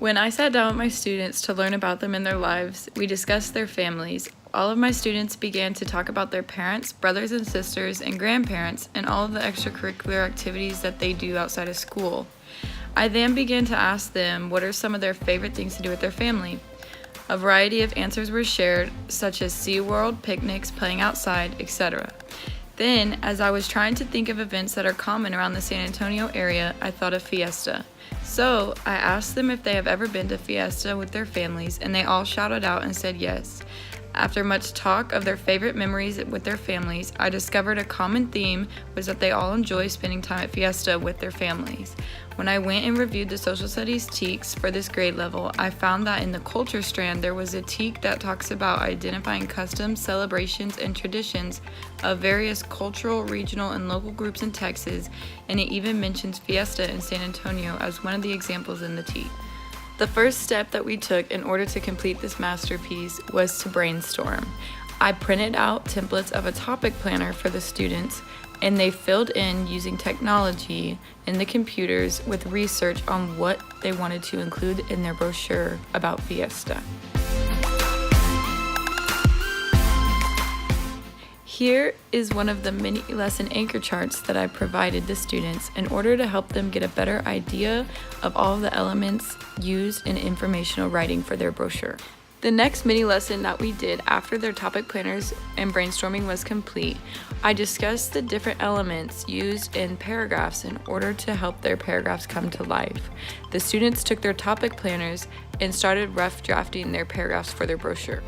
When I sat down with my students to learn about them and their lives, we discussed their families. All of my students began to talk about their parents, brothers and sisters, and grandparents, and all of the extracurricular activities that they do outside of school. I then began to ask them what are some of their favorite things to do with their family. A variety of answers were shared, such as SeaWorld, picnics, playing outside, etc. Then, as I was trying to think of events that are common around the San Antonio area, I thought of Fiesta. So, I asked them if they have ever been to Fiesta with their families, and they all shouted out and said yes. After much talk of their favorite memories with their families, I discovered a common theme was that they all enjoy spending time at Fiesta with their families. When I went and reviewed the social studies TEKs for this grade level, I found that in the culture strand there was a TEK that talks about identifying customs, celebrations, and traditions of various cultural, regional, and local groups in Texas, and it even mentions Fiesta in San Antonio as one of the examples in the TEK. The first step that we took in order to complete this masterpiece was to brainstorm. I printed out templates of a topic planner for the students, and they filled in using technology in the computers with research on what they wanted to include in their brochure about Fiesta. Here is one of the mini lesson anchor charts that I provided the students in order to help them get a better idea of all the elements used in informational writing for their brochure. The next mini lesson that we did after their topic planners and brainstorming was complete, I discussed the different elements used in paragraphs in order to help their paragraphs come to life. The students took their topic planners and started rough drafting their paragraphs for their brochure.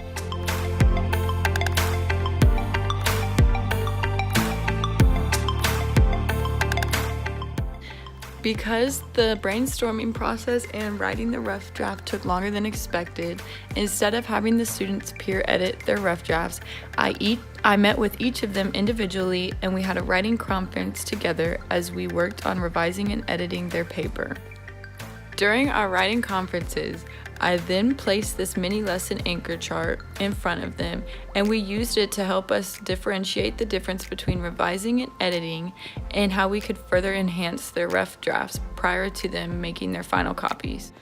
Because the brainstorming process and writing the rough draft took longer than expected, instead of having the students peer edit their rough drafts, I met with each of them individually and we had a writing conference together as we worked on revising and editing their paper. During our writing conferences, I then placed this mini lesson anchor chart in front of them, and we used it to help us differentiate the difference between revising and editing and how we could further enhance their rough drafts prior to them making their final copies.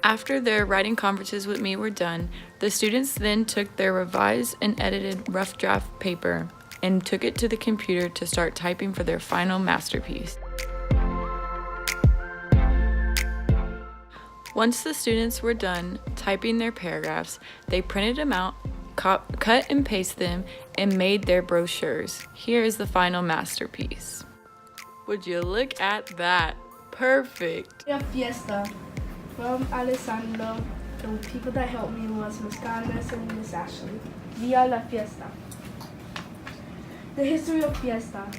After their writing conferences with me were done, the students then took their revised and edited rough draft paper and took it to the computer to start typing for their final masterpiece. Once the students were done typing their paragraphs, they printed them out, cut and pasted them, and made their brochures. Here is the final masterpiece. Would you look at that? Perfect! Fiesta from Alessandro. The people that helped me was Miss Carnes and Miss Ashley. Via la Fiesta. The history of Fiesta.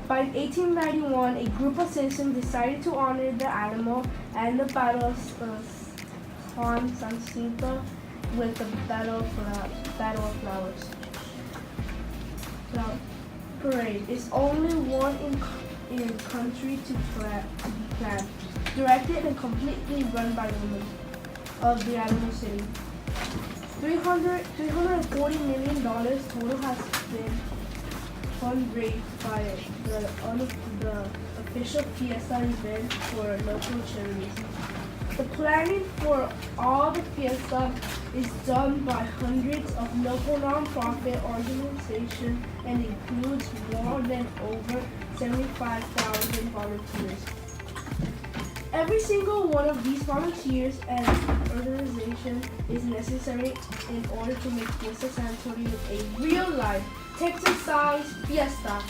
By 1891, a group of citizens decided to honor the animal and the Battle of San Jacinto with the Battle of Flowers. Parade is only one in country to be planned, directed and completely run by women of the animal city. $340 million total has been fundraised by the official Fiesta event for local charities. The planning for all the Fiesta is done by hundreds of local non-profit organizations and includes more than over 75,000 volunteers. Every single one of these volunteers and organizations is necessary in order to make Fiesta San Antonio a real-life Texas-sized fiesta.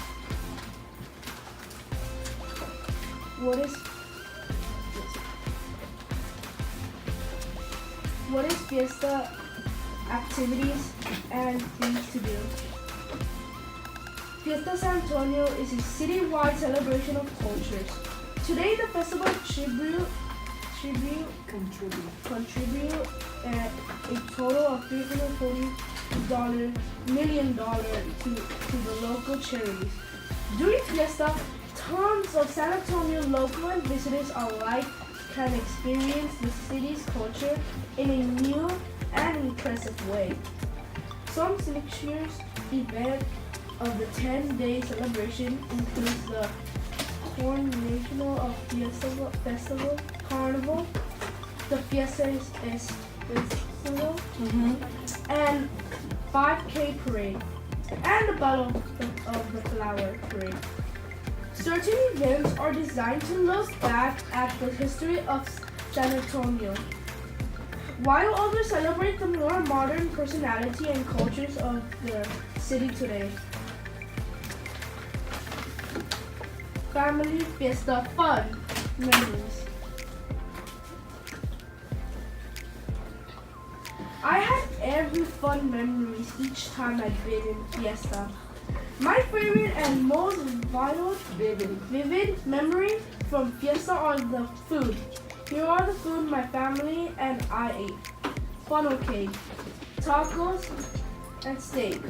What is Fiesta activities and things to do? Fiesta San Antonio is a citywide celebration of cultures. Today, the festival contribute a total of $340 million to the local charities. During Fiesta, tons of San Antonio local and visitors alike can experience the city's culture in a new and impressive way. Some next year's event of the 10-day celebration includes the coronation of Fiesta Festival, Carnival, the Fiesta is and 5K parade, and the Battle of the Flower parade. Certain events are designed to look back at the history of San Antonio, while others celebrate the more modern personality and cultures of the city today. Family Fiesta fun memories. I had every fun memories each time I've been in Fiesta. My favorite and most vivid memory from Fiesta are the food. Here are the food my family and I ate. Funnel cake, tacos, and steak.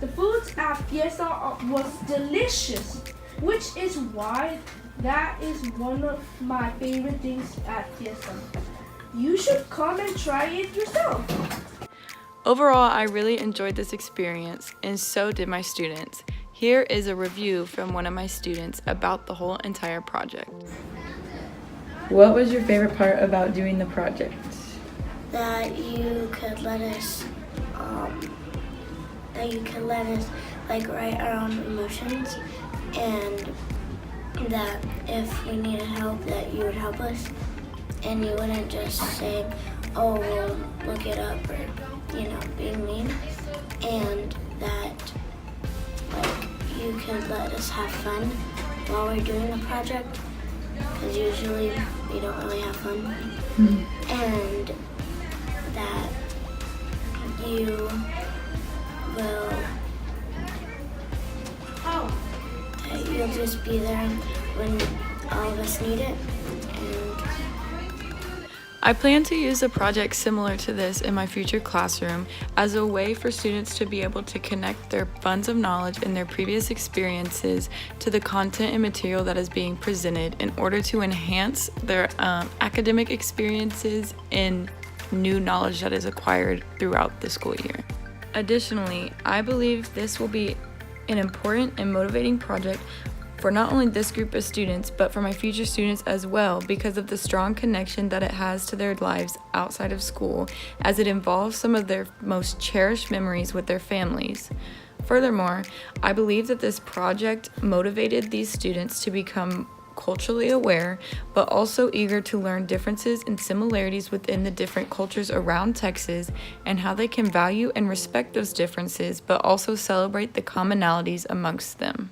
The foods at Fiesta was delicious, which is why that is one of my favorite things at Fiesta. You should come and try it yourself. Overall, I really enjoyed this experience, and so did my students. Here is a review from one of my students about the whole entire project. What was your favorite part about doing the project? That you could let us like write our own emotions, and that if we needed help that you would help us, and you wouldn't just say, oh, we'll look it up, or being mean, and that like you could let us have fun while we're doing the project, because usually we don't really have fun. And that you will that you'll just be there when all of us need it. I plan to use a project similar to this in my future classroom as a way for students to be able to connect their funds of knowledge and their previous experiences to the content and material that is being presented in order to enhance their academic experiences and new knowledge that is acquired throughout the school year. Additionally, I believe this will be an important and motivating project for not only this group of students, but for my future students as well, because of the strong connection that it has to their lives outside of school, as it involves some of their most cherished memories with their families. Furthermore, I believe that this project motivated these students to become culturally aware, but also eager to learn differences and similarities within the different cultures around Texas and how they can value and respect those differences, but also celebrate the commonalities amongst them.